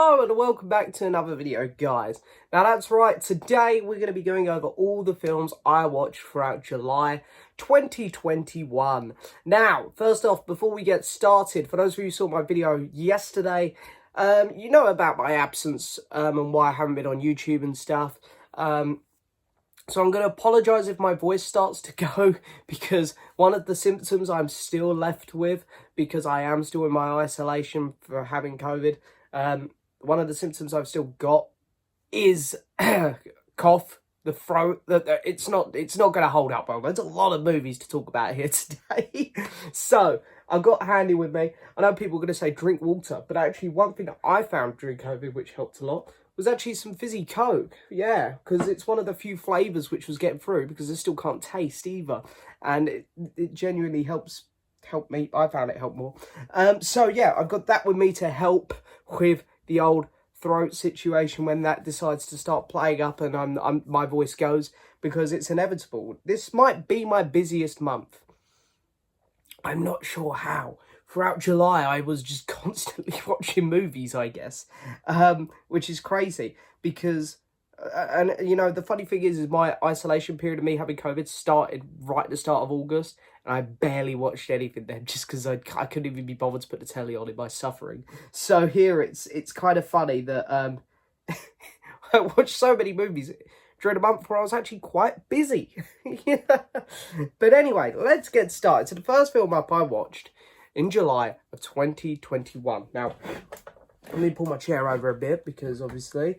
Hello and welcome back to another video, guys. Now that's right, today we're going to be going over all the films I watched throughout July 2021. Now, first off, before we get started, for those of you who saw my video yesterday, you know about my absence and why I haven't been on YouTube and stuff. So I'm going to apologise if my voice starts to go, because one of the symptoms I'm still left with, because I am still in my isolation for having COVID, one of the symptoms I've still got is cough, the throat. It's not going to hold up well. There's a lot of movies to talk about here today. So I've got handy with me. I know people are going to say drink water, but actually one thing that I found during COVID, which helped a lot, was actually some fizzy Coke. Yeah, because it's one of the few flavours which was getting through, because I still can't taste either. And it genuinely helped me. I found it helped more. So yeah, I've got that with me to help with the old throat situation when that decides to start playing up and my voice goes, because it's inevitable. This might be my busiest month. I'm not sure how. Throughout July, I was just constantly watching movies, I guess, which is crazy because, and you know, the funny thing is my isolation period of me having COVID started right at the start of August, and I barely watched anything then just because I couldn't even be bothered to put the telly on in my suffering. So here it's kind of funny that I watched so many movies during a month where I was actually quite busy. Yeah. But anyway, let's get started. So the first film up I watched in July of 2021. Now, let me pull my chair over a bit, because obviously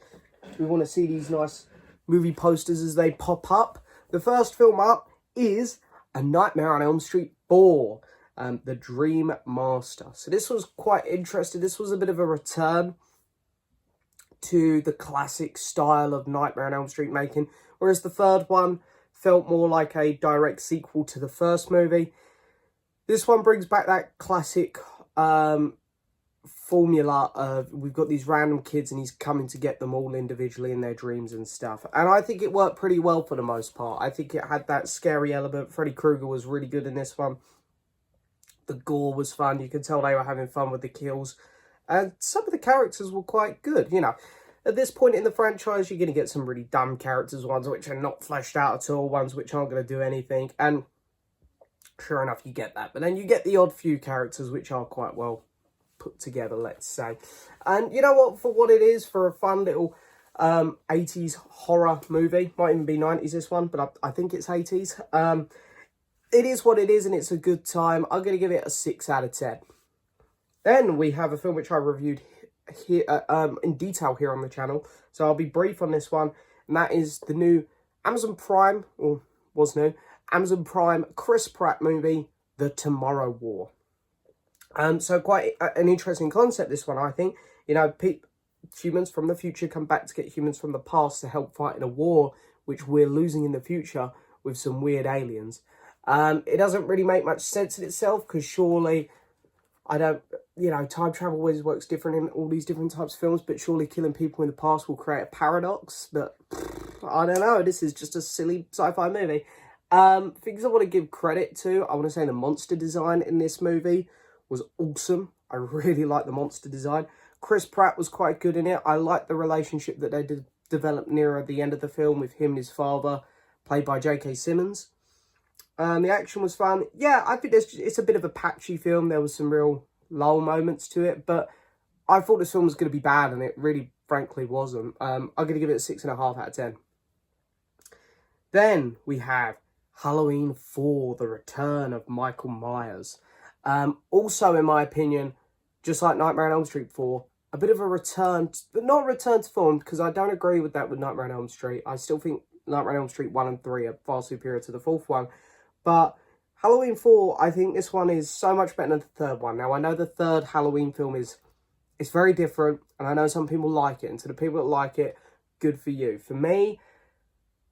we want to see these nice movie posters as they pop up. The first film up is A Nightmare on Elm Street 4, The Dream Master. So this was quite interesting. This was a bit of a return to the classic style of Nightmare on Elm Street making, whereas the third one felt more like a direct sequel to the first movie. This one brings back that classic formula of we've got these random kids and he's coming to get them all individually in their dreams and stuff. And I think it worked pretty well for the most part. I think it had that scary element. Freddy Krueger was really good in this one. The gore was fun. You could tell they were having fun with the kills. And some of the characters were quite good, you know. At this point in the franchise, you're going to get some really dumb characters, ones which are not fleshed out at all, ones which aren't going to do anything. And sure enough, you get that. But then you get the odd few characters which are quite well put together, let's say. And you know what? For what it is, for a fun little 80s horror movie, might even be 90s this one, but I think it's 80s. It is what it is, and it's a good time. I'm going to give it a 6 out of 10. Then we have a film which I reviewed here in detail here on the channel. So I'll be brief on this one. And that is the new Amazon Prime, or was new, Amazon Prime Chris Pratt movie, The Tomorrow War. So quite an interesting concept, this one, I think. You know, humans from the future come back to get humans from the past to help fight in a war, which we're losing in the future with some weird aliens. It doesn't really make much sense in itself, because surely, you know, time travel always works different in all these different types of films, but surely killing people in the past will create a paradox. But I don't know, this is just a silly sci-fi movie. Things I want to give credit to, I want to say the monster design in this movie was awesome. I really like the monster design. Chris Pratt was quite good in it. I like the relationship that they developed nearer the end of the film with him and his father, played by J.K. Simmons. The action was fun. Yeah, I think it's a bit of a patchy film. There was some real lull moments to it, but I thought this film was going to be bad, and it really, frankly, wasn't. I'm going to give it a 6.5 out of 10. Then we have Halloween 4, The Return of Michael Myers. Also, in my opinion, just like Nightmare on Elm Street 4, a bit of a return, but not a return to form, because I don't agree with that with Nightmare on Elm Street. I still think Nightmare on Elm Street 1 and 3 are far superior to the fourth one. But Halloween 4, I think this one is so much better than the third one. Now, I know the third Halloween film is very different, and I know some people like it. And to the people that like it, good for you. For me,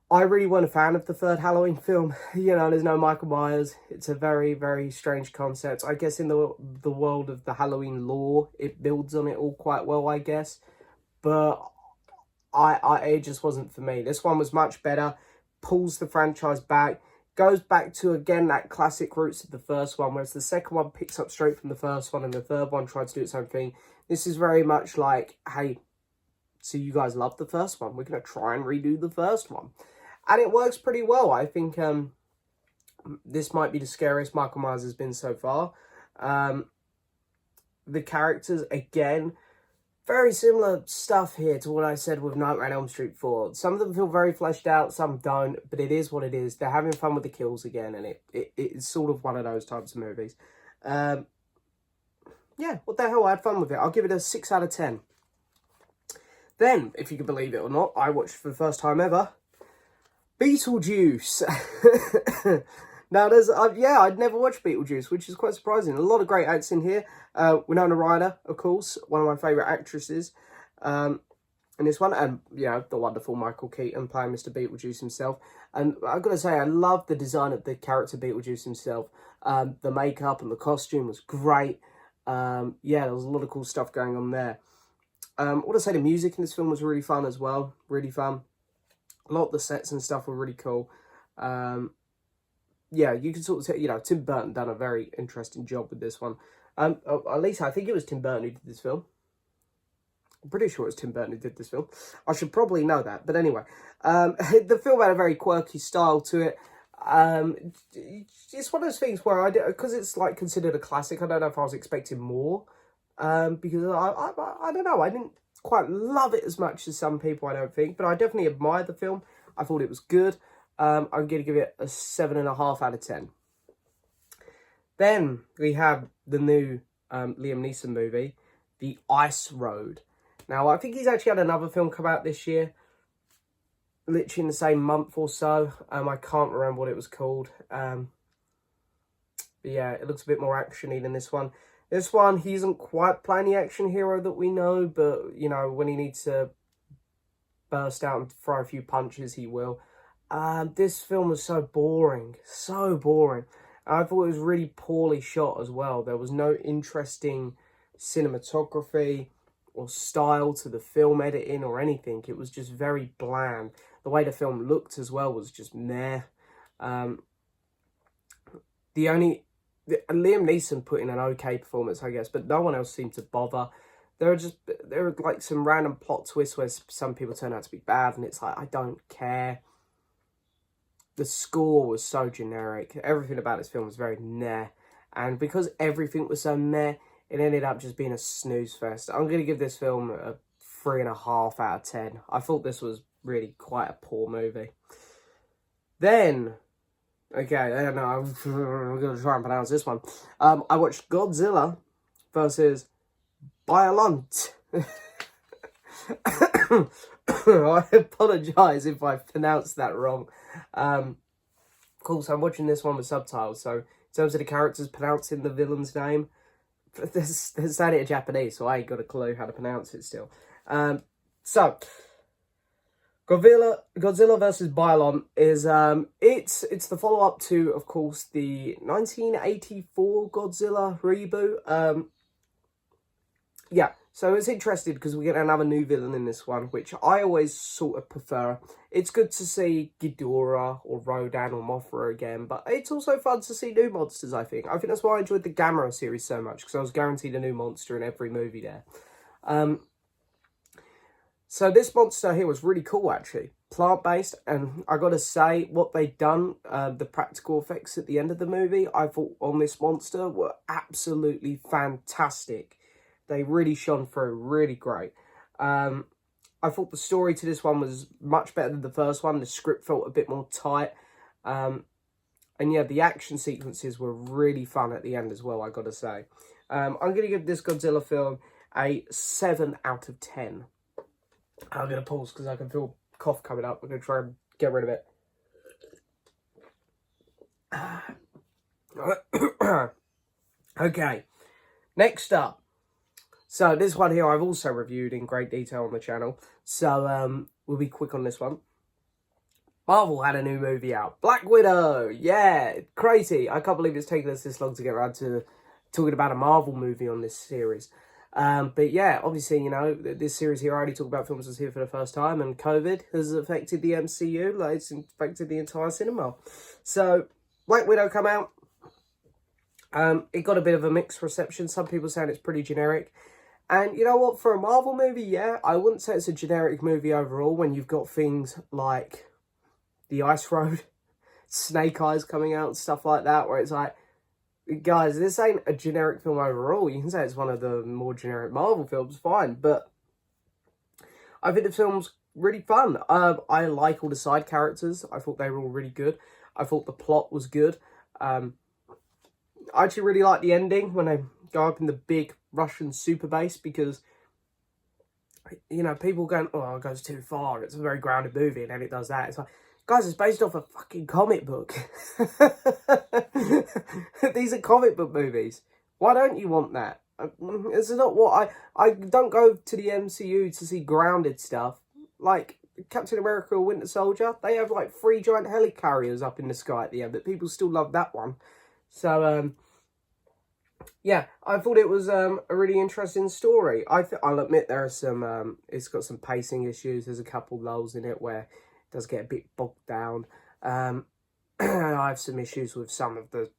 I really wasn't a fan of the third Halloween film. You know, there's no Michael Myers. It's a very, very strange concept. I guess in the world of the Halloween lore, it builds on it all quite well, I guess. But it just wasn't for me. This one was much better, pulls the franchise back, goes back to, again, that classic roots of the first one, whereas the second one picks up straight from the first one, and the third one tried to do its own thing. This is very much like, hey, so you guys love the first one, we're going to try and redo the first one. And it works pretty well. I think this might be the scariest Michael Myers has been so far. The characters, again, very similar stuff here to what I said with Nightmare on Elm Street 4. Some of them feel very fleshed out, some don't, but it is what it is. They're having fun with the kills again, and it's sort of one of those types of movies. Yeah, what the hell, I had fun with it. I'll give it a 6 out of 10. Then, if you can believe it or not, I watched for the first time ever, Beetlejuice. Now, I'd never watched Beetlejuice, which is quite surprising. A lot of great acts in here. Winona Ryder, of course, one of my favourite actresses in this one. And, the wonderful Michael Keaton playing Mr. Beetlejuice himself. And I've got to say, I love the design of the character Beetlejuice himself. The makeup and the costume was great. There was a lot of cool stuff going on there. I want to say the music in this film was really fun as well. Really fun. A lot of the sets and stuff were really cool. You can sort of say, Tim Burton done a very interesting job with this one. At least I think it was Tim Burton who did this film. I'm pretty sure it was Tim Burton who did this film. I should probably know that. But anyway, the film had a very quirky style to it. It's one of those things where because it's like considered a classic, I don't know if I was expecting more. Because I don't know, I didn't quite love it as much as some people, I don't think. But I definitely admired the film. I thought it was good. I'm going to give it a 7.5 out of 10. Then we have the new Liam Neeson movie, The Ice Road. Now, I think he's actually had another film come out this year, literally in the same month or so. I can't remember what it was called. But yeah, it looks a bit more action-y than this one. This one, he isn't quite playing the action hero that we know, but, when he needs to burst out and throw a few punches, he will. This film was so boring. So boring. I thought it was really poorly shot as well. There was no interesting cinematography or style to the film editing or anything. It was just very bland. The way the film looked as well was just meh. Liam Neeson put in an okay performance, I guess, but no one else seemed to bother. There are like some random plot twists where some people turn out to be bad, and it's like, I don't care. The score was so generic. Everything about this film was very meh. And because everything was so meh, it ended up just being a snooze fest. I'm going to give this film a 3.5 out of 10. I thought this was really quite a poor movie. Then, okay, I don't know, I'm going to try and pronounce this one. I watched Godzilla versus Beluga. I apologise if I pronounced that wrong. Of course, I'm watching this one with subtitles, so in terms of the characters pronouncing the villain's name, they're saying it in Japanese, so I ain't got a clue how to pronounce it still. So, Godzilla versus Beluga is, it's the follow-up to, of course, the 1984 Godzilla reboot. So it's interesting because we get another new villain in this one, which I always sort of prefer. It's good to see Ghidorah or Rodan or Mothra again, but it's also fun to see new monsters, I think. I think that's why I enjoyed the Gamera series so much, because I was guaranteed a new monster in every movie there. So this monster here was really cool, actually. Plant-based, and I gotta say, what they've done, the practical effects at the end of the movie, I thought on this monster were absolutely fantastic. They really shone through, really great. I thought the story to this one was much better than the first one. The script felt a bit more tight. And yeah, the action sequences were really fun at the end as well, I gotta say. I'm going to give this Godzilla film a 7 out of 10. I'm going to pause because I can feel cough coming up. I'm going to try and get rid of it. Okay, next up. So this one here I've also reviewed in great detail on the channel. So we'll be quick on this one. Marvel had a new movie out. Black Widow. Yeah, crazy. I can't believe it's taken us this long to get around to talking about a Marvel movie on this series. But yeah, obviously, you know, this series here, I already talked about films that's here for the first time, and COVID has affected the MCU, like it's affected the entire cinema. So, Black Widow come out. It got a bit of a mixed reception. Some people saying it's pretty generic. And you know what, for a Marvel movie, yeah, I wouldn't say it's a generic movie overall when you've got things like The Ice Road, Snake Eyes coming out and stuff like that, where it's like, guys, this ain't a generic film overall. You can say it's one of the more generic Marvel films, fine, but I think the film's really fun. I like all the side characters. I thought they were all really good. I thought the plot was good. I actually really like the ending when they go up in the big Russian super base, because, you know, people going, oh, it goes too far. It's a very grounded movie, and then it does that. It's like, guys, it's based off a fucking comic book. These are comic book movies. Why don't you want that? It's not what I don't go to the MCU to see grounded stuff. Like Captain America or Winter Soldier, they have like 3 giant helicarriers up in the sky at the end, but people still love that one. So, yeah, I thought it was a really interesting story. I'll admit there are some, it's got some pacing issues. There's a couple lulls in it where it does get a bit bogged down. I have some issues with some of the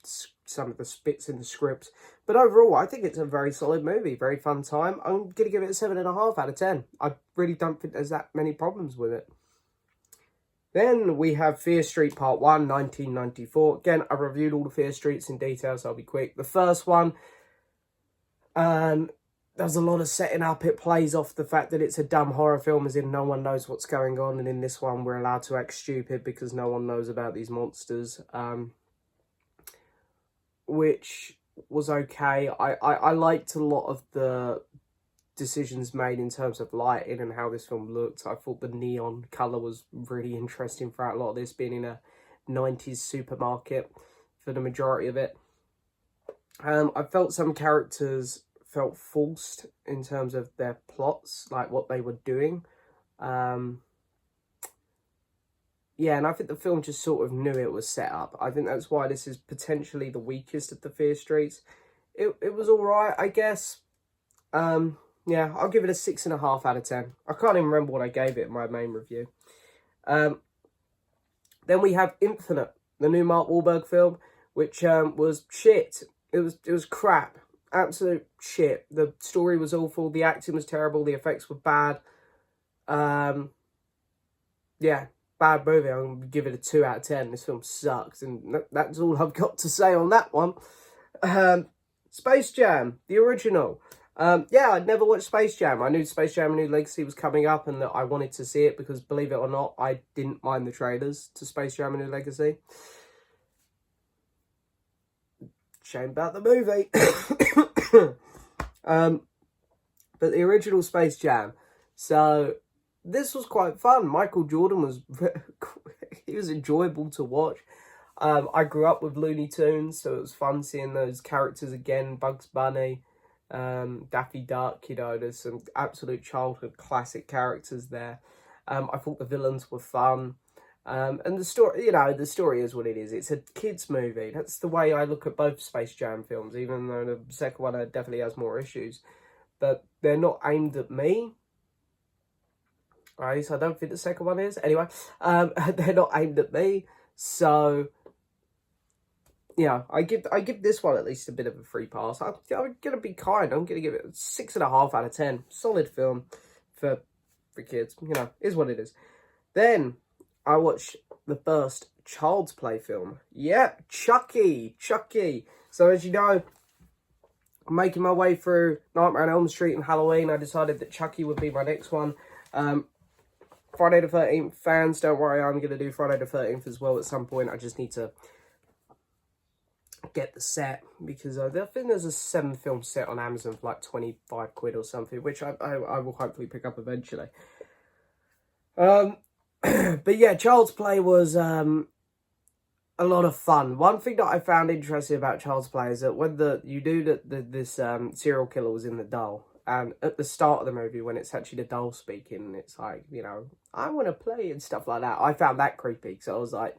spits in the script, but overall, I think it's a very solid movie, very fun time. I'm gonna give it a 7.5 out of 10. I really don't think there's that many problems with it. Then we have Fear Street Part 1, 1994. Again, I reviewed all the Fear Streets in detail, so I'll be quick. The first one, there's a lot of setting up. It plays off the fact that it's a dumb horror film, as in no one knows what's going on. And in this one, we're allowed to act stupid because no one knows about these monsters. Which was okay. I liked a lot of the decisions made in terms of lighting and how this film looked. I thought the neon colour was really interesting throughout a lot of this, being in a 90s supermarket for the majority of it. I felt some characters felt forced in terms of their plots, like what they were doing. Yeah, and I think the film just sort of knew it was set up. I think that's why this is potentially the weakest of the Fear Streets. It was alright, I guess. Yeah, I'll give it a 6.5 out of 10. I can't even remember what I gave it in my main review. Then we have Infinite, the new Mark Wahlberg film, which was shit. It was crap. Absolute shit. The story was awful. The acting was terrible. The effects were bad. Yeah, bad movie. I'm going to give it a 2 out of 10. This film sucks. And that's all I've got to say on that one. Space Jam, the original. Yeah, I'd never watched Space Jam. I knew Space Jam: A New Legacy was coming up and that I wanted to see it because, believe it or not, I didn't mind the trailers to Space Jam: A New Legacy. Shame about the movie. But the original Space Jam. So, this was quite fun. Michael Jordan was... he was enjoyable to watch. I grew up with Looney Tunes, so it was fun seeing those characters again. Bugs Bunny, Daffy Duck, you know, there's some absolute childhood classic characters there. I thought the villains were fun. And the story, you know, the story is what it is. It's a kids' movie. That's the way I look at both Space Jam films, even though the second one definitely has more issues. But they're not aimed at me. Right, so I don't think the second one is. Anyway, they're not aimed at me. So, yeah, I give this one at least a bit of a free pass. I'm going to be kind. I'm going to give it a 6.5 out of 10. Solid film for kids. You know, is what it is. Then I watched the first Child's Play film. Yeah, Chucky. So as you know, I'm making my way through Nightmare on Elm Street and Halloween. I decided that Chucky would be my next one. Friday the 13th fans, don't worry, I'm going to do Friday the 13th as well at some point. I just need to get the set, because I think there's a 7-film set on Amazon for like 25 quid or something, which I will hopefully pick up eventually. But yeah, Child's Play was a lot of fun. One thing that I found interesting about Child's Play is that when this serial killer was in the doll, and at the start of the movie, when it's actually the doll speaking, it's like, you know, I want to play and stuff like that. I found that creepy, so I was like,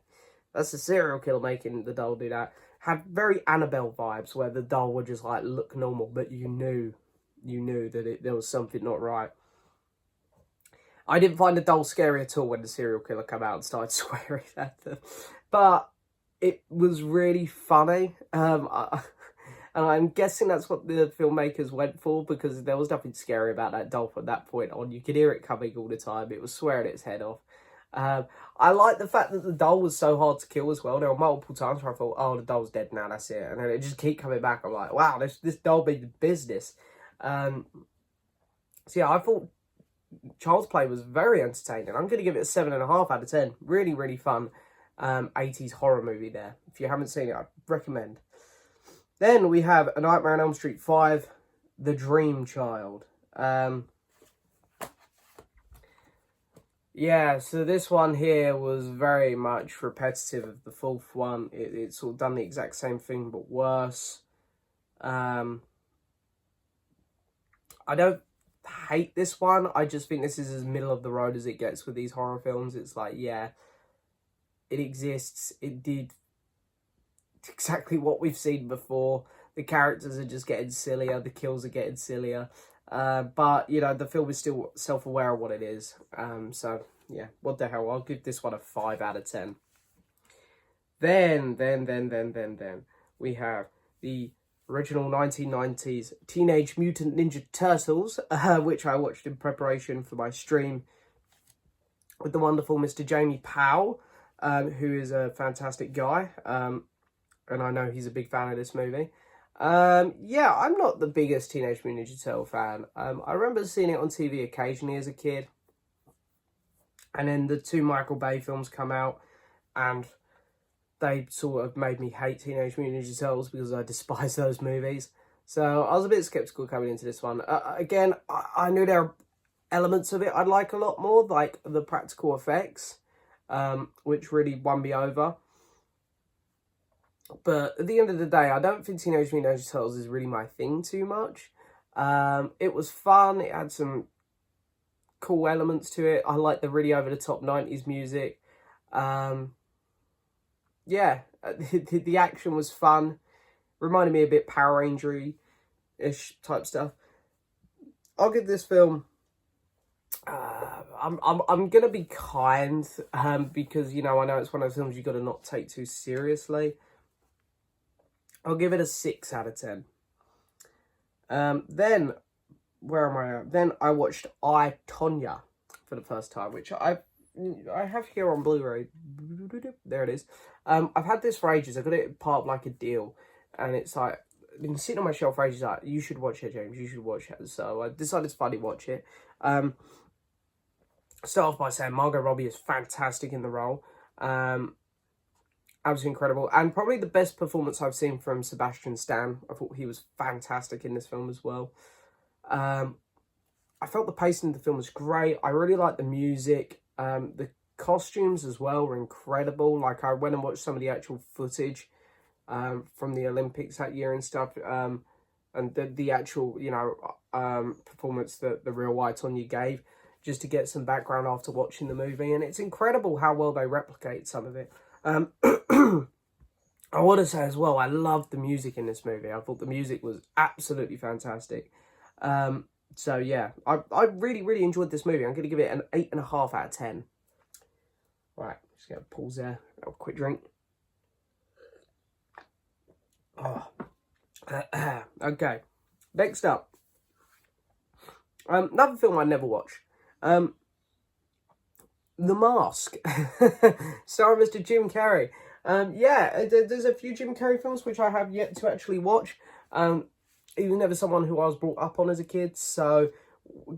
that's a serial killer making the doll do that. Had very Annabelle vibes, where the doll would just like look normal, but you knew you knew that there was something not right. I didn't find the doll scary at all when the serial killer came out and started swearing at them. But it was really funny. And I'm guessing that's what the filmmakers went for, because there was nothing scary about that doll from that point on. You could hear it coming all the time. It was swearing its head off. I like the fact that the doll was so hard to kill as well. There were multiple times where I thought, oh, the doll's dead now, that's it. And then it just keep coming back. I'm like, wow, this doll be the business. So yeah, I thought Child's Play was very entertaining. I'm going to give it a 7.5 out of 10. Really, really fun 80s horror movie there. If you haven't seen it, I recommend. Then we have A Nightmare on Elm Street 5, The Dream Child. Yeah, so this one here was very much repetitive of the fourth one. It's sort of done the exact same thing, but worse. I don't hate this one. I just think this is as middle of the road as it gets with these horror films. It's like, yeah, it exists. It did exactly what we've seen before. The characters are just getting sillier. The kills are getting sillier. But, you know, the film is still self-aware of what it is. So, yeah, what the hell. I'll give this one a 5 out of 10. Then, we have the original 1990s Teenage Mutant Ninja Turtles, which I watched in preparation for my stream with the wonderful Mr. Jamie Powell, who is a fantastic guy, and I know he's a big fan of this movie. Yeah, I'm not the biggest Teenage Mutant Ninja Turtle fan. I remember seeing it on TV occasionally as a kid, and then the 2 Michael Bay films come out, and they sort of made me hate Teenage Mutant Ninja Turtles because I despise those movies. So I was a bit skeptical coming into this one. Again, I knew there are elements of it I'd like a lot more, like the practical effects, which really won me over. But at the end of the day, I don't think Teenage Mutant Ninja Turtles is really my thing too much. It was fun. It had some cool elements to it. I like the really over-the-top 90s music. Yeah, the action was fun. Reminded me a bit Power Ranger-ish type stuff. I'll give this film. I'm gonna be kind, because you know I know it's one of those films you got to not take too seriously. I'll give it a 6 out of 10. Then where am I at? Then I watched Tonya for the first time, which I have here on Blu-ray. There it is. I've had this for ages. I got it part of like a deal, and it's like been sitting on my shelf for ages. Like, you should watch it, James. You should watch it. So I decided to finally watch it. Start off by saying Margot Robbie is fantastic in the role. Absolutely incredible, and probably the best performance I've seen from Sebastian Stan. I thought he was fantastic in this film as well. I felt the pacing of the film was great. I really liked the music. The costumes as well were incredible. Like, I went and watched some of the actual footage from the Olympics that year and stuff. And the actual, you know, performance that the real Tonya gave, just to get some background after watching the movie. And it's incredible how well they replicate some of it. I want to say as well, I loved the music in this movie. I thought the music was absolutely fantastic. So yeah, I really, really enjoyed this movie. I'm going to give it an 8.5 out of 10. Right, just going to pause there. Have a quick drink. Oh. Okay, next up. Another film I never watched. The Mask, starring Mr. Jim Carrey. Yeah, there's a few Jim Carrey films which I have yet to actually watch. He was never someone who I was brought up on as a kid, so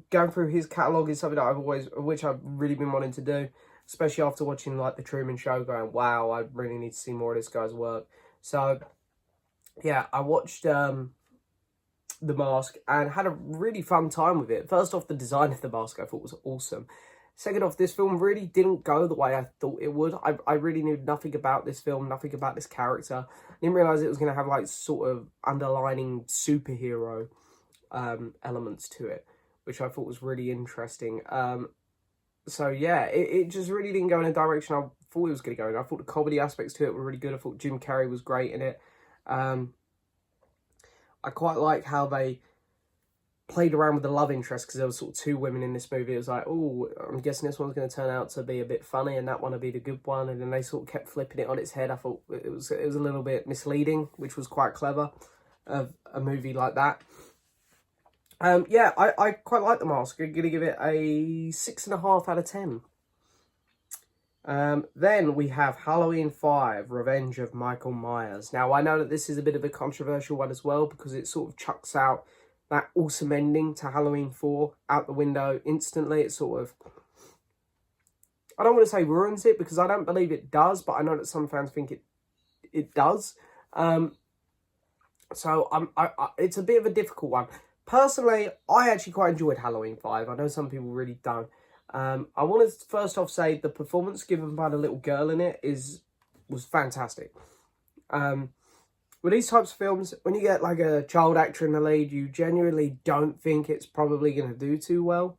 going through his catalogue is something that which I've really been wanting to do, especially after watching like The Truman Show, going, wow, I really need to see more of this guy's work. So yeah, I watched The Mask and had a really fun time with it. First off, the design of the mask I thought was awesome. Second off, this film really didn't go the way I thought it would. I really knew nothing about this film, nothing about this character. I didn't realise it was going to have like sort of underlining superhero elements to it, which I thought was really interesting. So yeah, it just really didn't go in a direction I thought it was going to go in. I thought the comedy aspects to it were really good. I thought Jim Carrey was great in it. I quite like how they played around with the love interest, because there was sort of two women in this movie. It was like, oh, I'm guessing this one's going to turn out to be a bit funny and that one will be the good one. And then they sort of kept flipping it on its head. I thought it was a little bit misleading, which was quite clever of a movie like that. Yeah, I quite like The Mask. I'm going to give it a 6.5 out of 10. Then we have Halloween 5, Revenge of Michael Myers. Now, I know that this is a bit of a controversial one as well, because it sort of chucks out that awesome ending to Halloween 4 out the window instantly. It sort of, I don't want to say ruins it, because I don't believe it does, but I know that some fans think it does. So it's a bit of a difficult one. Personally, I actually quite enjoyed Halloween 5. I know some people really don't. I want to first off say the performance given by the little girl in it was fantastic. With these types of films, when you get like a child actor in the lead, you genuinely don't think it's probably going to do too well,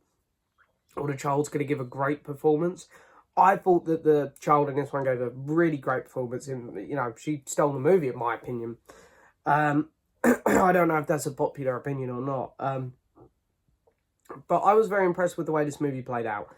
or the child's going to give a great performance. I thought that the child in this one gave a really great performance. She stole the movie, in my opinion. I don't know if that's a popular opinion or not. But I was very impressed with the way this movie played out.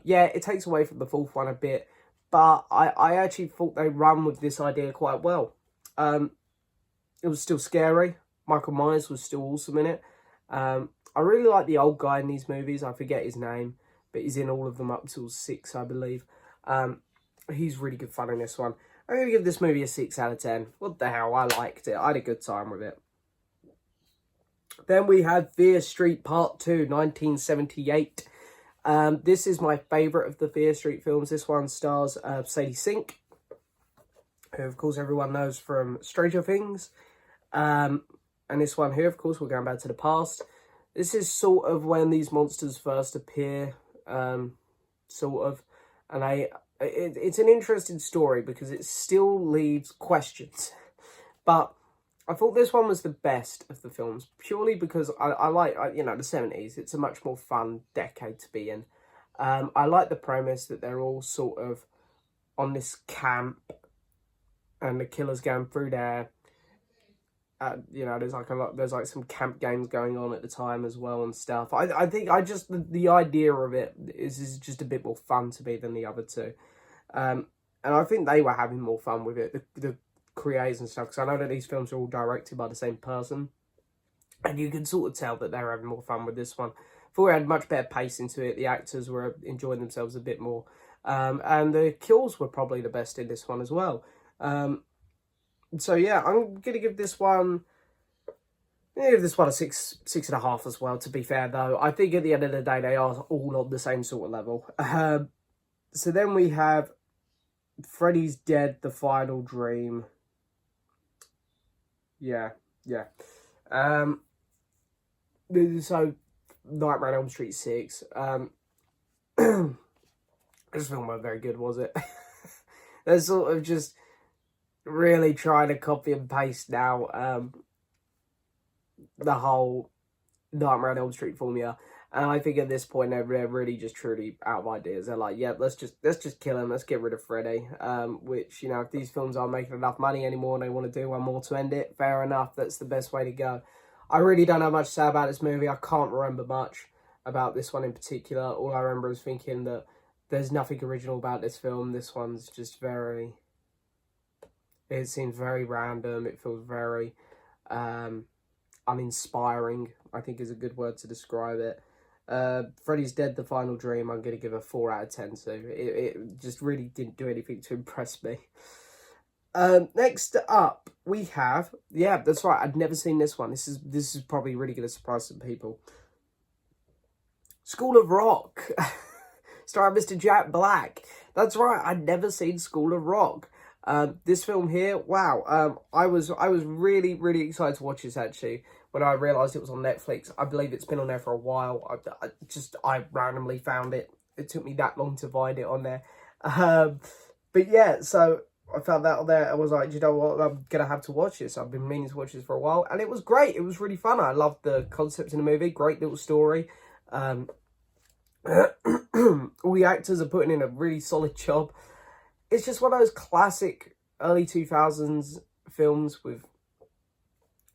Yeah, it takes away from the fourth one a bit, but I actually thought they run with this idea quite well. It was still scary. Michael Myers was still awesome in it. I really like the old guy in these movies. I forget his name, but he's in all of them up till 6, I believe. He's really good fun in this one. I'm going to give this movie a 6 out of 10. What the hell, I liked it. I had a good time with it. Then we had Fear Street Part 2, 1978. This is my favourite of the Fear Street films. This one stars Sadie Sink, who of course everyone knows from Stranger Things. And this one here, of course, we're going back to the past. This is sort of when these monsters first appear, sort of. And it's an interesting story because it still leaves questions. But I thought this one was the best of the films, purely because I like, the 70s. It's a much more fun decade to be in. I like the premise that they're all sort of on this camp and the killer's going through there. There's like some camp games going on at the time as well and stuff. I think the idea of it is just a bit more fun to me than the other two. And I think they were having more fun with it, the creators and stuff, because I know that these films are all directed by the same person, and you can sort of tell that they're having more fun with this one. Thought it had much better pace into it. The actors were enjoying themselves a bit more, and the kills were probably the best in this one as well. So yeah, I'm gonna give this one. A 6.5 as well. To be fair, though, I think at the end of the day they are all on the same sort of level. So then we have Freddys Dead: The Final Dream. Yeah. So Nightmare on Elm Street 6. This film wasn't very good, was it? They're sort of just really trying to copy and paste now the whole Nightmare on Elm Street formula, and I think at this point they're really just truly out of ideas. They're like, yeah, let's just kill him, let's get rid of Freddy. Which, if these films aren't making enough money anymore and they want to do one more to end it, fair enough, that's the best way to go. I really don't have much to say about this movie. I can't remember much about this one in particular. All I remember is thinking that there's nothing original about this film. This one's just it seems very random. It feels very uninspiring, I think is a good word to describe it. Freddy's Dead: The Final Dream, I'm going to give a 4 out of 10 to. It just really didn't do anything to impress me. Next up, we have, yeah, that's right, I'd never seen this one. This is probably really going to surprise some people. School of Rock, starring Mr. Jack Black. That's right, I'd never seen School of Rock. This film here, wow, I was really, really excited to watch this, actually, when I realised it was on Netflix. I believe it's been on there for a while. I randomly found it. It took me that long to find it on there. But yeah, so I found that on there. I was like, you know what, I'm going to have to watch this. I've been meaning to watch this for a while, and it was great. It was really fun. I loved the concept in the movie. Great little story. All the actors are putting in a really solid job. It's just one of those classic early 2000s films with,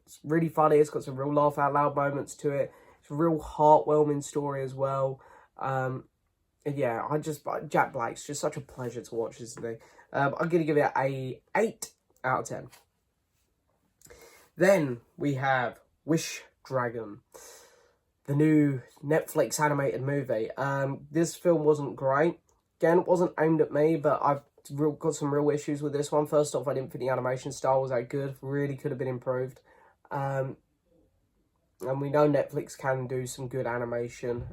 it's really funny. It's got some real laugh out loud moments to it. It's a real heartwarming story as well. And yeah, Jack Black's just such a pleasure to watch, isn't he? I'm going to give it a 8 out of 10. Then we have Wish Dragon, the new Netflix animated movie. This film wasn't great. Again, it wasn't aimed at me, but I've got some real issues with this one. First off, I didn't think the animation style was that good. Really could have been improved. And we know Netflix can do some good animation.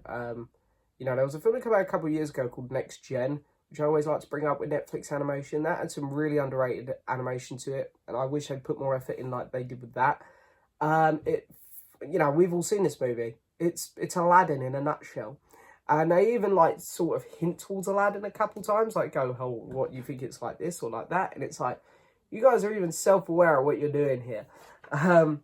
You know, there was a film that came out a couple of years ago called Next Gen, which I always like to bring up with Netflix animation. That had some really underrated animation to it, and I wish they'd put more effort in like they did with that. You know, we've all seen this movie. It's Aladdin in a nutshell. And they even like sort of hint towards Aladdin a couple times, like go, oh, what, you think it's like this or like that? And it's like, you guys are even self-aware of what you're doing here. I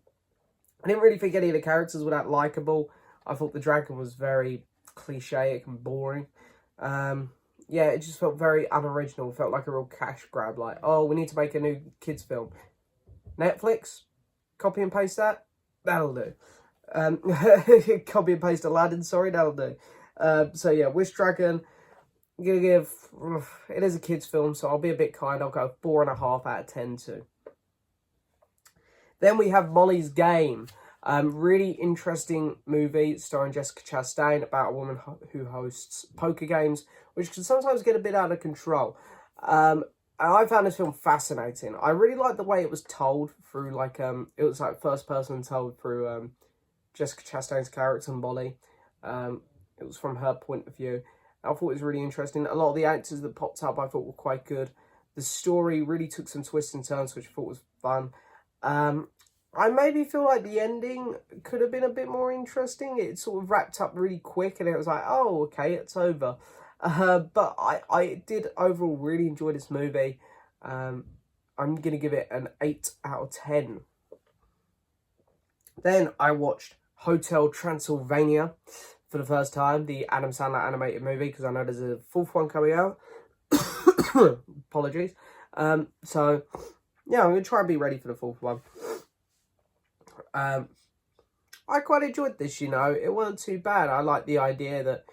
didn't really think any of the characters were that likeable. I thought the dragon was very cliche and boring. Yeah, it just felt very unoriginal. It felt like a real cash grab. Like, oh, we need to make a new kids film. Netflix, copy and paste that. That'll do. Copy and paste Aladdin. Sorry, that'll do. So yeah, Wish Dragon. I'm gonna give. It is a kids film, so I'll be a bit kind. I'll go 4.5 out of 10 too. Then we have Molly's Game. Really interesting movie starring Jessica Chastain about a woman who hosts poker games, which can sometimes get a bit out of control. I found this film fascinating. I really liked the way it was told through, like, it was like first person told through Jessica Chastain's character, Molly. It was from her point of view. I thought it was really interesting. A lot of the actors that popped up I thought were quite good. The story really took some twists and turns, which I thought was fun. I maybe feel like the ending could have been a bit more interesting. It sort of wrapped up really quick and it was like, oh, okay, it's over. But I did overall really enjoy this movie. I'm going to give it an 8 out of 10. Then I watched Hotel Transylvania for the first time, the Adam Sandler animated movie, because I know there's a fourth one coming out. Apologies. So, yeah, I'm going to try and be ready for the fourth one. I quite enjoyed this, you know. It wasn't too bad. I like the idea that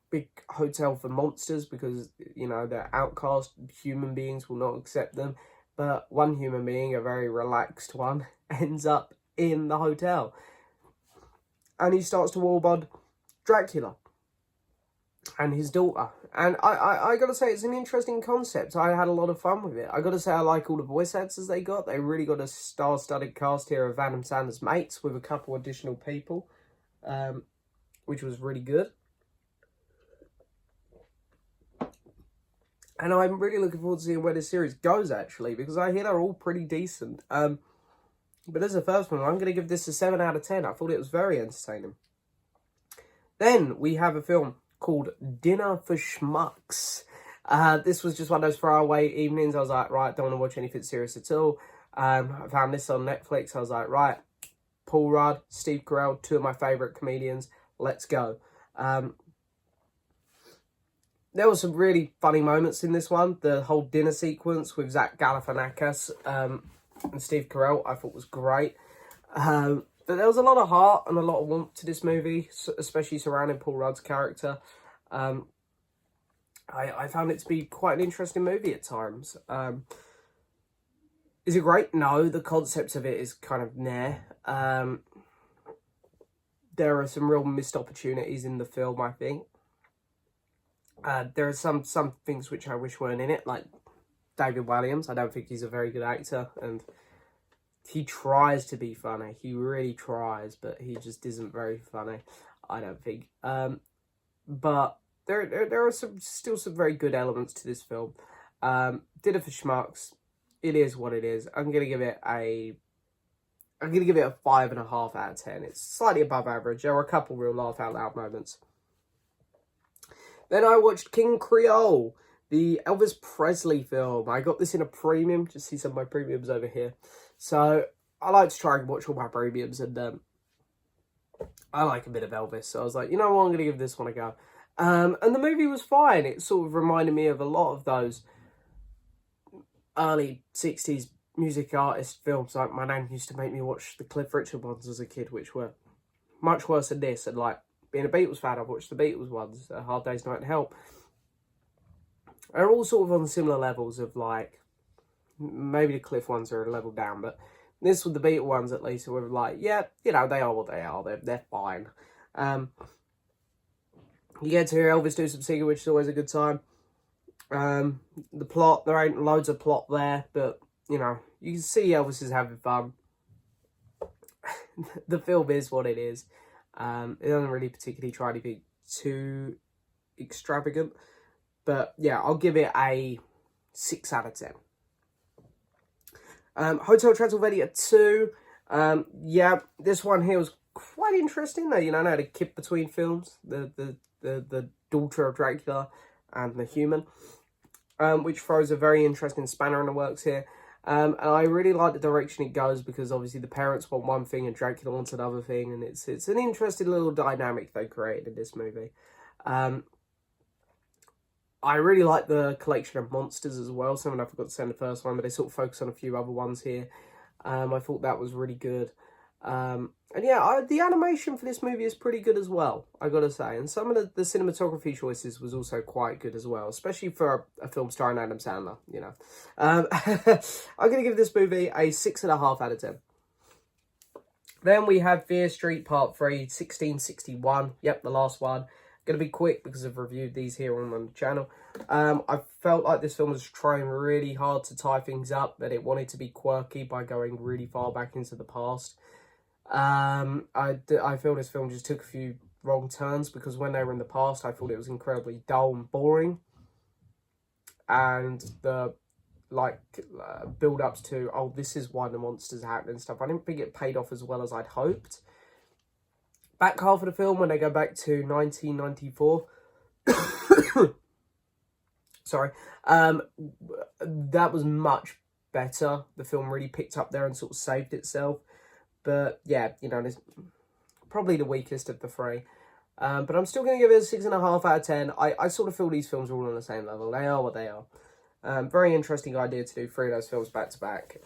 big hotel for monsters because, you know, they're outcast. Human beings will not accept them. But one human being, a very relaxed one, ends up in the hotel. And he starts to warbond Dracula and his daughter. And I gotta say, it's an interesting concept. I had a lot of fun with it. I gotta say, I like all the voice actors they got. They really got a star-studded cast here of Adam Sandler's mates with a couple additional people, which was really good. And I'm really looking forward to seeing where this series goes, actually, because I hear they're all pretty decent. But as the first one, I'm going to give this a 7 out of 10. I thought it was very entertaining. Then we have a film called Dinner for Schmucks. This was just one of those throwaway evenings. I was like, right, don't want to watch anything serious at all. I found this on Netflix. I was like, right, Paul Rudd, Steve Carell, two of my favourite comedians. Let's go. There were some really funny moments in this one. The whole dinner sequence with Zach Galifianakis and Steve Carell, I thought was great. But there was a lot of heart and a lot of warmth to this movie, especially surrounding Paul Rudd's character. I found it to be quite an interesting movie at times. Is it great? No, the concept of it is kind of meh. There are some real missed opportunities in the film, I think. There are some things which I wish weren't in it, like David Walliams. I don't think he's a very good actor, and he tries to be funny. He really tries, but he just isn't very funny, I don't think. But there are still some very good elements to this film. Did it for Schmucks. It is what it is. I'm gonna give it a 5.5 out of 10. It's slightly above average. There were a couple real laugh out loud moments. Then I watched King Creole, the Elvis Presley film. I got this in a premium. Just see some of my premiums over here. So I like to try and watch all my premiums, and I like a bit of Elvis. So I was like, you know what, I'm going to give this one a go. And the movie was fine. It sort of reminded me of a lot of those early 60s music artist films. Like my nan used to make me watch the Cliff Richard ones as a kid, which were much worse than this. And like, being a Beatles fan, I've watched the Beatles ones, Hard Day's Night and Help. They're all sort of on similar levels of like, maybe the Cliff ones are a level down, but this with the Beatles ones at least, were like, yeah, you know, they are what they are. They're fine. You get to hear Elvis do some singing, which is always a good time. The plot, there ain't loads of plot there, but, you know, you can see Elvis is having fun. The film is what it is. It doesn't really particularly try anything too extravagant. But, yeah, I'll give it a 6 out of 10. Hotel Transylvania 2. Yeah, this one here was quite interesting, though. You know, the kid between films. The daughter of Dracula and the human. Which throws a very interesting spanner in the works here. And I really like the direction it goes, because obviously the parents want one thing and Dracula wants another thing, and it's an interesting little dynamic they created in this movie. I really like the collection of monsters as well. Something I forgot to say in the first one, but they sort of focus on a few other ones here. I thought that was really good. And yeah, the animation for this movie is pretty good as well, I gotta say. And some of the cinematography choices was also quite good as well, especially for a film starring Adam Sandler, you know. I'm gonna give this movie a 6.5 out of 10. Then we have Fear Street Part 3, 1661. Yep, the last one. Going to be quick because I've reviewed these here on the channel. I felt like this film was trying really hard to tie things up, that it wanted to be quirky by going really far back into the past. I feel this film just took a few wrong turns, because when they were in the past, I thought it was incredibly dull and boring. And the build-ups to, oh, this is why the monsters happen and stuff, I didn't think it paid off as well as I'd hoped. Back half of the film, when they go back to 1994, sorry, that was much better. The film really picked up there and sort of saved itself. But yeah, you know, it's probably the weakest of the three. But I'm still going to give it a 6.5 out of 10. I sort of feel these films are all on the same level. They are what they are. Very interesting idea to do 3 of those films back to back,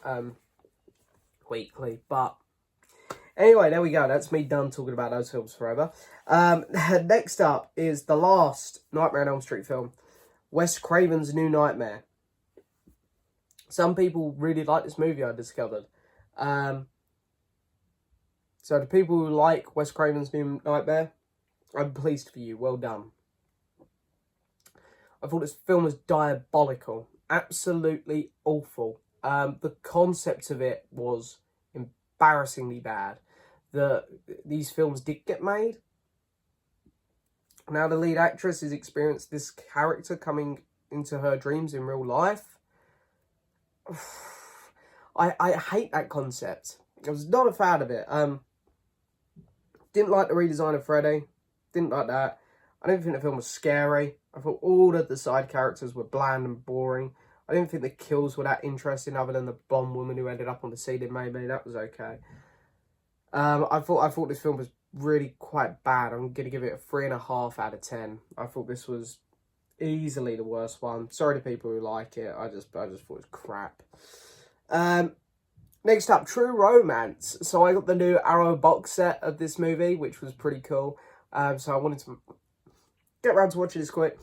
weekly. But anyway, there we go. That's me done talking about those films forever. Next up is the last Nightmare on Elm Street film, Wes Craven's New Nightmare. Some people really like this movie, I discovered. So the people who like Wes Craven's New Nightmare, I'm pleased for you. Well done. I thought this film was diabolical. Absolutely awful. The concept of it was embarrassingly bad. These films did get made. Now the lead actress has experienced this character coming into her dreams in real life. I hate that concept. I was not a fan of it. Didn't like the redesign of Freddy. Didn't like that. I didn't think the film was scary. I thought all of the side characters were bland and boring. I didn't think the kills were that interesting, other than the blonde woman who ended up on the ceiling, maybe. That was okay. I thought this film was really quite bad. I'm going to give it a 3.5 out of 10. I thought this was easily the worst one. Sorry to people who like it. I just thought it was crap. Next up, True Romance. So I got the new Arrow box set of this movie, which was pretty cool. So I wanted to get around to watching this quick.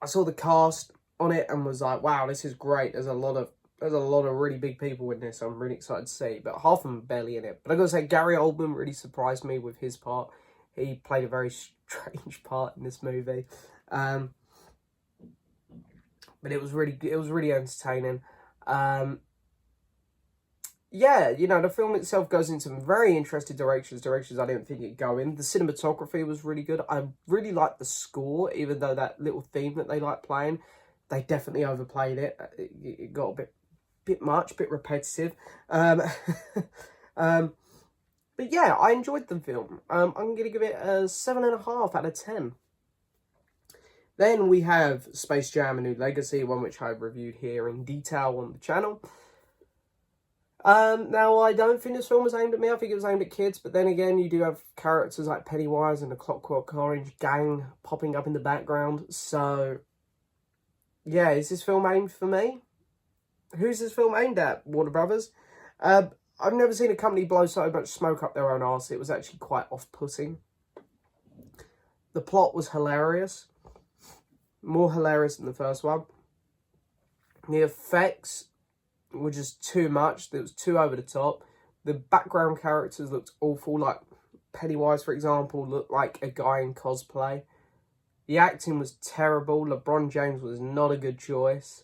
I saw the cast on it and was like, wow, this is great. There's a lot of really big people in this. I'm really excited to see, but half of them are barely in it. But I gotta say, Gary Oldman really surprised me with his part. He played a very strange part in this movie, but it was really entertaining. Yeah, you know, the film itself goes in some very interesting directions I didn't think it'd go in. The cinematography was really good. I really liked the score, even though that little theme that they like playing, they definitely overplayed it. It got a bit much, a bit repetitive. But yeah, I enjoyed the film. I'm going to give it a 7.5 out of 10. Then we have Space Jam: A New Legacy, one which I've reviewed here in detail on the channel. Now, I don't think this film was aimed at me. I think it was aimed at kids. But then again, you do have characters like Pennywise and the Clockwork Orange gang popping up in the background. So, yeah, is this film aimed for me? Who's this film aimed at? Warner Brothers? I've never seen a company blow so much smoke up their own arse. It was actually quite off-putting. The plot was hilarious. More hilarious than the first one. The effects were just too much. It was too over the top. The background characters looked awful. Like Pennywise, for example, looked like a guy in cosplay. The acting was terrible. LeBron James was not a good choice.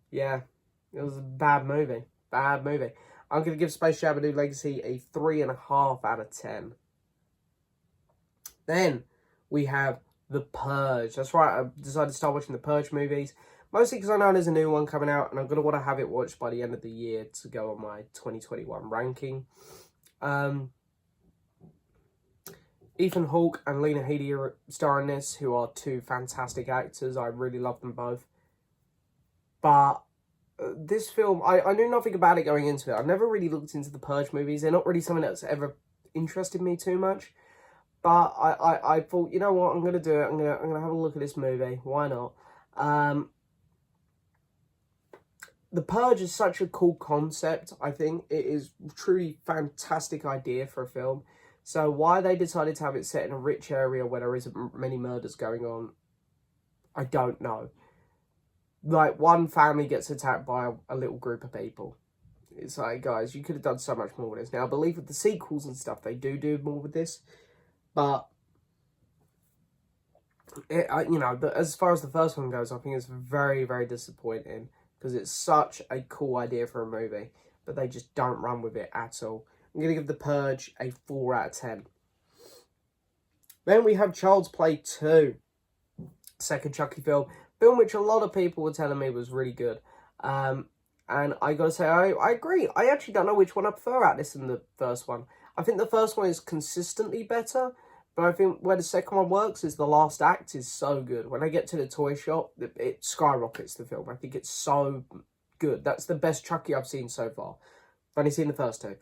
Yeah, it was a bad movie. Bad movie. I'm going to give Space Jam: A New Legacy a 3.5 out of 10. Then we have The Purge. That's right, I decided to start watching the Purge movies. Mostly because I know there's a new one coming out and I'm going to want to have it watched by the end of the year to go on my 2021 ranking. Ethan Hawke and Lena Headey are starring this, who are two fantastic actors. I really love them both. But this film, I knew nothing about it going into it. I've never really looked into the Purge movies. They're not really something that's ever interested me too much. But I thought, you know what, I'm going to do it. I'm gonna have a look at this movie. Why not? The Purge is such a cool concept, I think. It is truly fantastic idea for a film. So why they decided to have it set in a rich area where there isn't many murders going on, I don't know. Like, one family gets attacked by a little group of people. It's like, guys, you could have done so much more with this. Now, I believe with the sequels and stuff, they do more with this. But, as far as the first one goes, I think it's very, very disappointing. Because it's such a cool idea for a movie. But they just don't run with it at all. I'm going to give The Purge a 4 out of 10. Then we have Child's Play 2. Second Chucky film. Film which a lot of people were telling me was really good. And I got to say, I agree. I actually don't know which one I prefer out this than the first one. I think the first one is consistently better. But I think where the second one works is the last act is so good. When I get to the toy shop, it skyrockets the film. I think it's so good. That's the best Chucky I've seen so far. I've only seen the first two.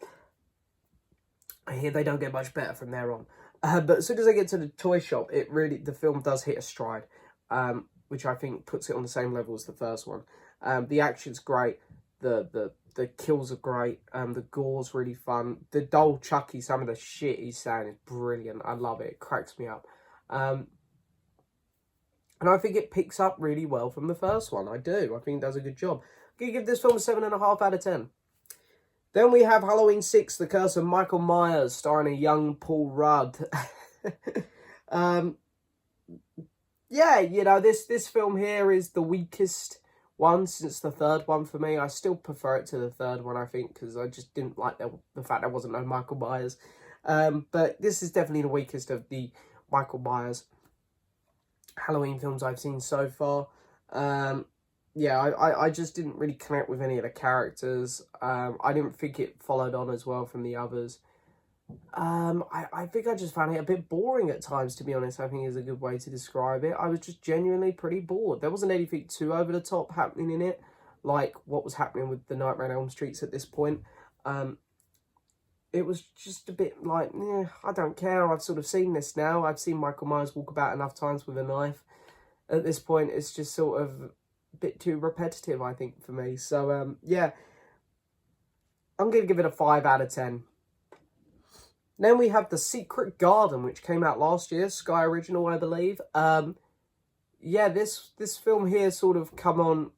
I hear they don't get much better from there on. But as soon as I get to the toy shop, the film does hit a stride. Which I think puts it on the same level as the first one. The action's great. The kills are great. The gore's really fun. The doll Chucky, some of the shit he's saying is brilliant. I love it. It cracks me up. And I think it picks up really well from the first one. I do. I think it does a good job. I'm going to give this film a 7.5 out of 10. Then we have Halloween 6, The Curse of Michael Myers, starring a young Paul Rudd. Yeah, you know, this film here is the weakest one since the third one for me. I still prefer it to the third one, I think, because I just didn't like the fact there wasn't no Michael Myers. But this is definitely the weakest of the Michael Myers Halloween films I've seen so far. Yeah, I just didn't really connect with any of the characters. I didn't think it followed on as well from the others. I think I just found it a bit boring at times, to be honest. I think is a good way to describe it. I was just genuinely pretty bored. There wasn't anything too over the top happening in it, like what was happening with the Nightmare on Elm Streets at this point. It was just a bit like, I don't care. I've sort of seen this now. I've seen Michael Myers walk about enough times with a knife. At this point, it's just sort of a bit too repetitive, I think, for me. So, yeah, I'm going to give it a 5 out of 10. Then we have The Secret Garden, which came out last year, Sky Original, I believe. Yeah, this film here sort of come on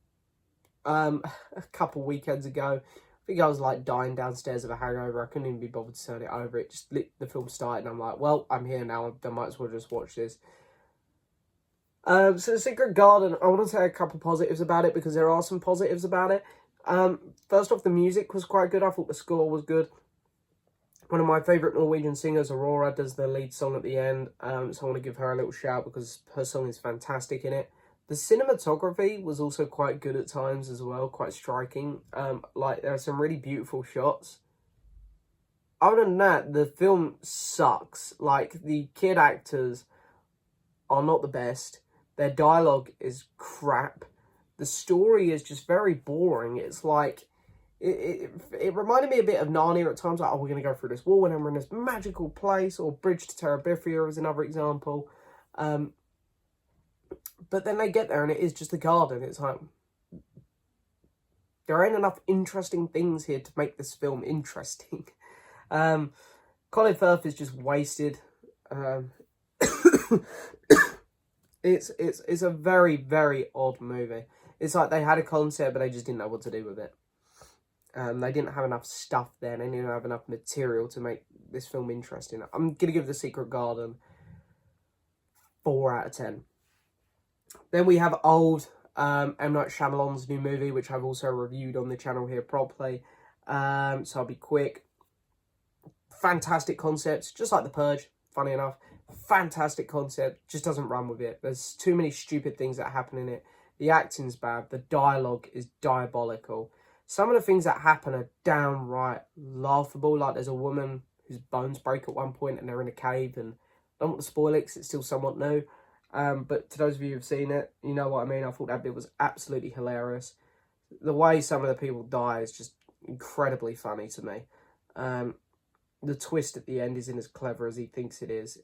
a couple weekends ago. I think I was like dying downstairs of a hangover. I couldn't even be bothered to turn it over. It just the film started and I'm like, well, I'm here now. I might as well just watch this. So The Secret Garden, I want to say a couple positives about it because there are some positives about it. First off, the music was quite good. I thought the score was good. One of my favourite Norwegian singers, Aurora, does the lead song at the end. So I want to give her a little shout because her song is fantastic in it. The cinematography was also quite good at times as well, quite striking. Like, there are some really beautiful shots. Other than that, the film sucks. Like, the kid actors are not the best. Their dialogue is crap. The story is just very boring. It's like... It reminded me a bit of Narnia at times, like, oh, we're going to go through this wall and then we're in this magical place, or Bridge to Terabithia is another example. But then they get there and it is just a garden. It's like, there ain't enough interesting things here to make this film interesting. Colin Firth is just wasted. It's a very, very odd movie. It's like they had a concept, but they just didn't know what to do with it. They didn't have enough stuff there. They didn't have enough material to make this film interesting. I'm going to give The Secret Garden 4 out of 10. Then we have Old, M. Night Shyamalan's new movie, which I've also reviewed on the channel here properly. So I'll be quick. Fantastic concepts, just like The Purge, funny enough. Fantastic concept, just doesn't run with it. There's too many stupid things that happen in it. The acting's bad. The dialogue is diabolical. Some of the things that happen are downright laughable. Like there's a woman whose bones break at one point and they're in a cave. And I don't want to spoil it because it's still somewhat new. But to those of you who've seen it, you know what I mean. I thought that bit was absolutely hilarious. The way some of the people die is just incredibly funny to me. The twist at the end isn't as clever as he thinks it is.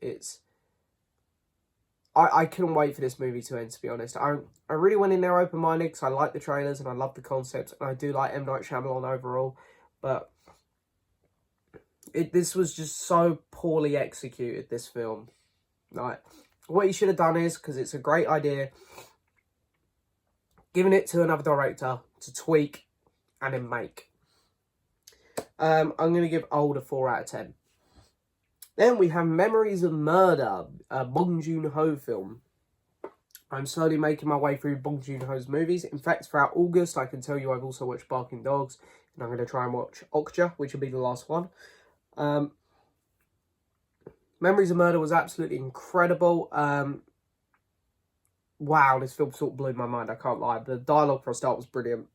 I couldn't wait for this movie to end, to be honest. I really went in there open-minded because I like the trailers and I love the concept. And I do like M. Night Shyamalan overall. But this was just so poorly executed, this film. Like, what he should have done is, because it's a great idea, giving it to another director to tweak and then make. I'm going to give Old a 4 out of 10. Then we have Memories of Murder, a Bong Joon-ho film. I'm slowly making my way through Bong Joon-ho's movies. In fact, throughout August, I can tell you I've also watched Barking Dogs. And I'm going to try and watch Okja, which will be the last one. Memories of Murder was absolutely incredible. Wow, this film sort of blew my mind, I can't lie. The dialogue for a start was brilliant.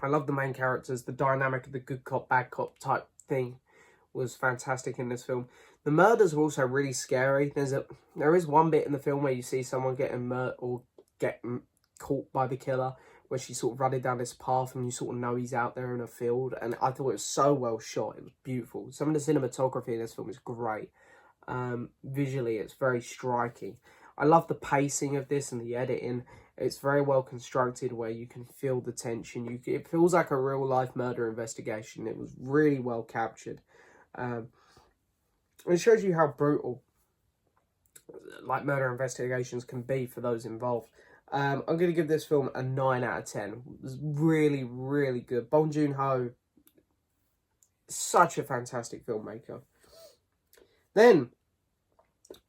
I love the main characters. The dynamic of the good cop, bad cop type thing was fantastic in this film. The murders were also really scary. There is one bit in the film where you see someone getting murdered or getting caught by the killer, where she's sort of running down this path and you sort of know he's out there in a field. And I thought it was so well shot. It was beautiful. Some of the cinematography in this film is great. Visually, it's very striking. I love the pacing of this and the editing. It's very well constructed where you can feel the tension. It feels like a real life murder investigation. It was really well captured. It shows you how brutal like murder investigations can be for those involved. I'm going to give this film a 9 out of 10. It was really, really good. Bong Joon-ho, such a fantastic filmmaker. Then,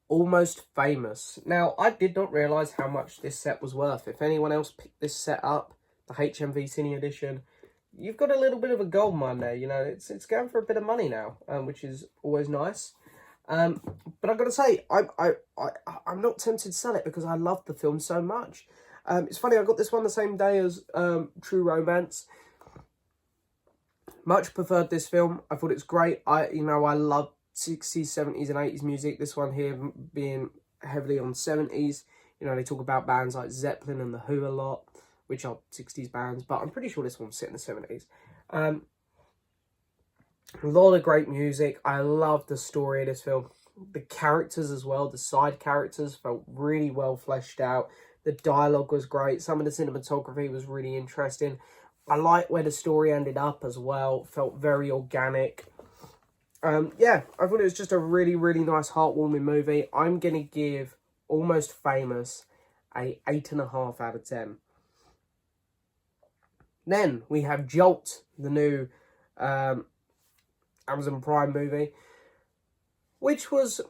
Almost Famous. Now, I did not realise how much this set was worth. If anyone else picked this set up, the HMV Cine Edition, you've got a little bit of a gold mine there. You know, it's going for a bit of money now, which is always nice. But I've got to say, I'm not tempted to sell it because I love the film so much. It's funny, I got this one the same day as True Romance. Much preferred this film. I thought it's great. I love 60s, 70s and 80s music. This one here being heavily on 70s. You know, they talk about bands like Zeppelin and The Who a lot, which are 60s bands, but I'm pretty sure this one's set in the 70s. A lot of great music. I love the story of this film. The characters as well, the side characters felt really well fleshed out. The dialogue was great. Some of the cinematography was really interesting. I like where the story ended up as well. Felt very organic. Yeah, I thought it was just a really, really nice, heartwarming movie. I'm going to give Almost Famous a 8.5 out of 10. Then we have Jolt, the new Amazon Prime movie, which was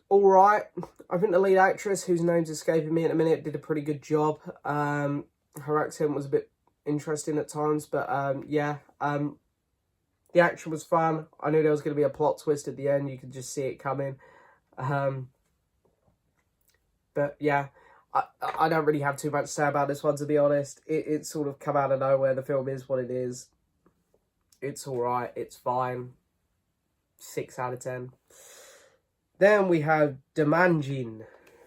alright. I think the lead actress, whose name's escaping me in a minute, did a pretty good job. Her accent was a bit interesting at times, but yeah. The action was fun. I knew there was going to be a plot twist at the end. You could just see it coming. But yeah, I don't really have too much to say about this one, to be honest. It's sort of come out of nowhere. The film is what it is. It's alright. It's fine. 6 out of 10. Then we have Damanjin,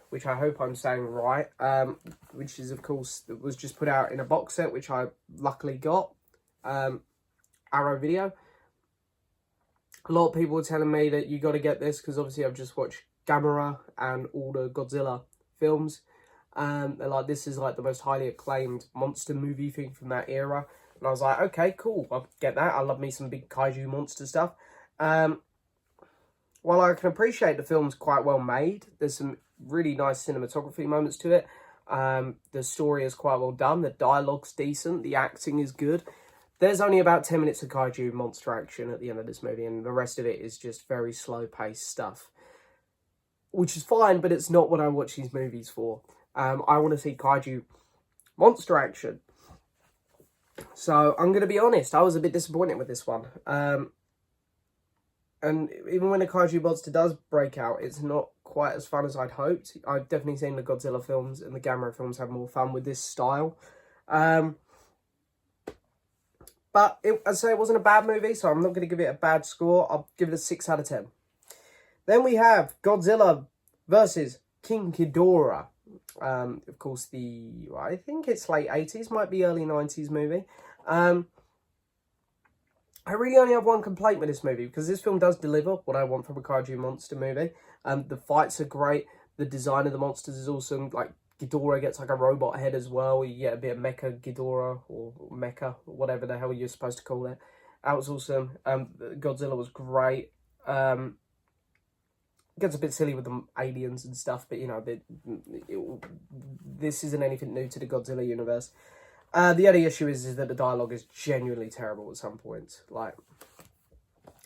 which I hope I'm saying right. Which is, of course, it was just put out in a box set, which I luckily got. Arrow Video. A lot of people were telling me that you got to get this because obviously I've just watched Gamera and all the Godzilla films. They're like, this is like the most highly acclaimed monster movie thing from that era. And I was like, okay, cool, I'll get that. I love me some big kaiju monster stuff. While I can appreciate the film's quite well made, there's some really nice cinematography moments to it. The story is quite well done. The dialogue's decent. The acting is good. There's only about 10 minutes of kaiju monster action at the end of this movie, and the rest of it is just very slow-paced stuff. Which is fine, but it's not what I watch these movies for. I want to see kaiju monster action. So, I'm going to be honest, I was a bit disappointed with this one. And even when a kaiju monster does break out, it's not quite as fun as I'd hoped. I've definitely seen the Godzilla films and the Gamera films have more fun with this style. But I'd say it wasn't a bad movie, so I'm not going to give it a bad score. I'll give it a 6 out of 10. Then we have Godzilla versus King Ghidorah. Of course, I think it's late 80s, might be early 90s movie. I really only have one complaint with this movie, because this film does deliver what I want from a kaiju monster movie. The fights are great. The design of the monsters is awesome. Like, Ghidorah gets like a robot head as well. You get a bit of Mecha Ghidorah, or Mecha, whatever the hell you're supposed to call it. That was awesome. Godzilla was great. Gets a bit silly with the aliens and stuff, but, you know, this isn't anything new to the Godzilla universe. The only issue is that the dialogue is genuinely terrible at some points. Like,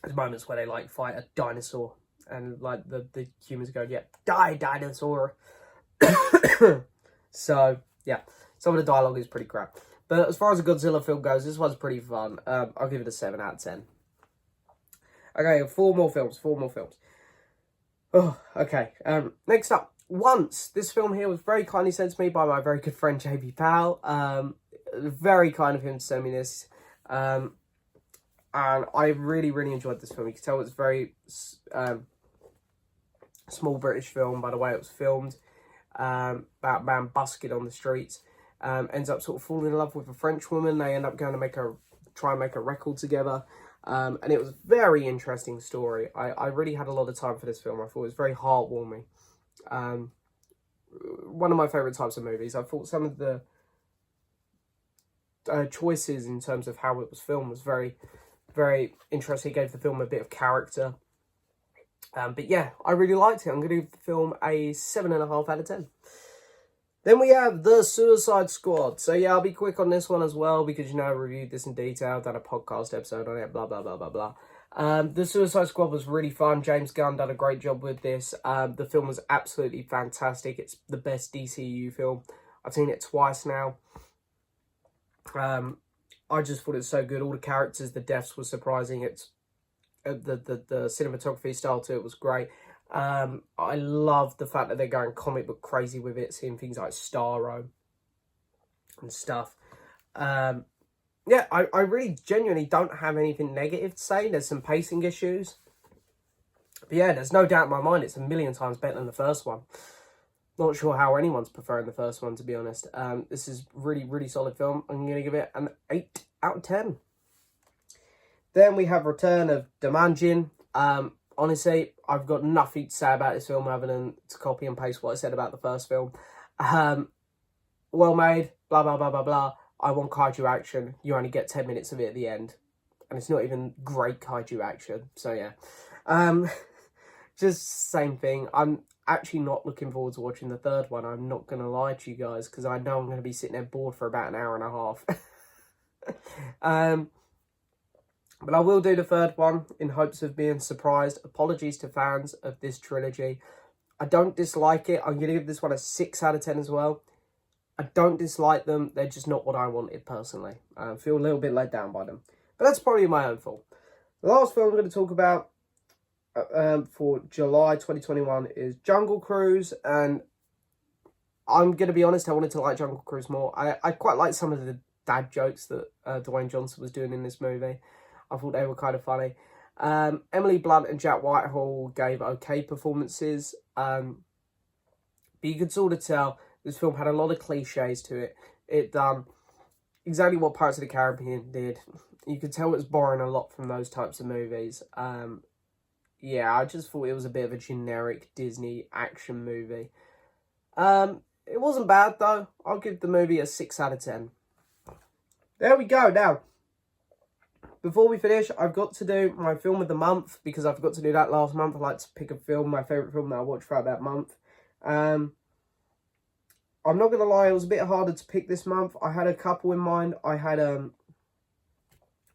there's moments where they, like, fight a dinosaur, and, like, the humans go, yeah, die, dinosaur. So, yeah, some of the dialogue is pretty crap. But as far as a Godzilla film goes, this one's pretty fun. I'll give it a 7 out of 10. Okay, 4 more films. Oh, okay. Next up, Once. This film here was very kindly sent to me by my very good friend JB Powell. Very kind of him to send me this. And I really, really enjoyed this film. You can tell it's very small British film by the way it was filmed. About a man busking on the streets. Ends up sort of falling in love with a French woman. They end up going to try and make a record together. And it was a very interesting story. I really had a lot of time for this film. I thought it was very heartwarming. One of my favourite types of movies. I thought some of the choices in terms of how it was filmed was very, very interesting. It gave the film a bit of character. But yeah, I really liked it. I'm going to give the film a 7.5 out of 10. Then we have The Suicide Squad. So yeah, I'll be quick on this one as well, because, you know, I reviewed this in detail, done a podcast episode on it, blah, blah, blah, blah, blah. The Suicide Squad was really fun. James Gunn done a great job with this. The film was absolutely fantastic. It's the best DCU film. I've seen it twice now. I just thought it was so good. All the characters, the deaths were surprising. It's the cinematography style to it was great. I love the fact that they're going comic book crazy with it, seeing things like Starro and stuff. Yeah, I really genuinely don't have anything negative to say. There's some pacing issues. But yeah, there's no doubt in my mind it's a million times better than the first one. Not sure how anyone's preferring the first one, to be honest. This is really, really solid film. I'm going to give it an 8 out of 10. Then we have Return of Damanjin. Honestly, I've got nothing to say about this film other than to copy and paste what I said about the first film. Well made, blah, blah, blah, blah, blah. I want kaiju action. You only get 10 minutes of it at the end. And it's not even great kaiju action. So, yeah. Just same thing. I'm actually not looking forward to watching the third one. I'm not going to lie to you guys, because I know I'm going to be sitting there bored for about an hour and a half. But I will do the third one in hopes of being surprised. Apologies to fans of this trilogy. I don't dislike it. I'm going to give this one a 6 out of 10 as well. I don't dislike them. They're just not what I wanted personally. I feel a little bit let down by them. But that's probably my own fault. The last film I'm going to talk about for July 2021 is Jungle Cruise. And I'm going to be honest, I wanted to like Jungle Cruise more. I quite like some of the dad jokes that Dwayne Johnson was doing in this movie. I thought they were kind of funny. Emily Blunt and Jack Whitehall gave okay performances. But you could sort of tell this film had a lot of cliches to it. It done exactly what Pirates of the Caribbean did. You could tell it was borrowing a lot from those types of movies. Yeah, I just thought it was a bit of a generic Disney action movie. It wasn't bad, though. I'll give the movie a 6 out of 10. There we go. Now, before we finish, I've got to do my film of the month, because I forgot to do that last month. I like to pick a film, my favourite film that I watched throughout that month. I'm not going to lie, it was a bit harder to pick this month. I had a couple in mind. I had, I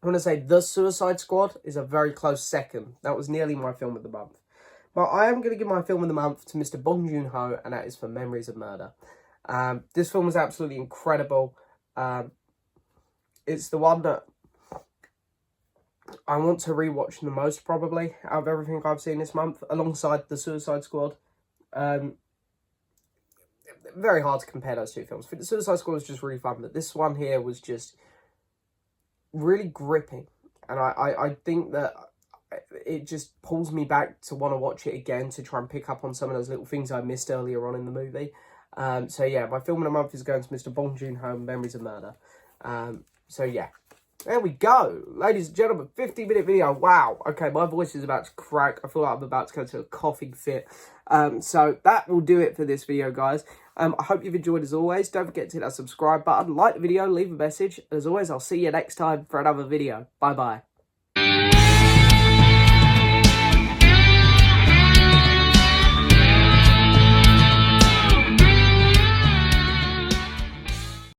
want to say The Suicide Squad is a very close second. That was nearly my film of the month. But I am going to give my film of the month to Mr. Bong Joon-ho, and that is for Memories of Murder. This film was absolutely incredible. It's the one that I want to rewatch the most, probably, out of everything I've seen this month, alongside The Suicide Squad. Very hard to compare those two films. The Suicide Squad was just really fun, but this one here was just really gripping. And I think that it just pulls me back to want to watch it again, to try and pick up on some of those little things I missed earlier on in the movie. So yeah, my film of the month is going to Mr. Bong Joon-ho, Memories of Murder. So yeah, there we go. Ladies and gentlemen, 50-minute video. Wow. Okay, my voice is about to crack. I feel like I'm about to go to a coughing fit. So that will do it for this video, guys. I hope you've enjoyed as always. Don't forget to hit that subscribe button, like the video, leave a message. As always, I'll see you next time for another video. Bye-bye.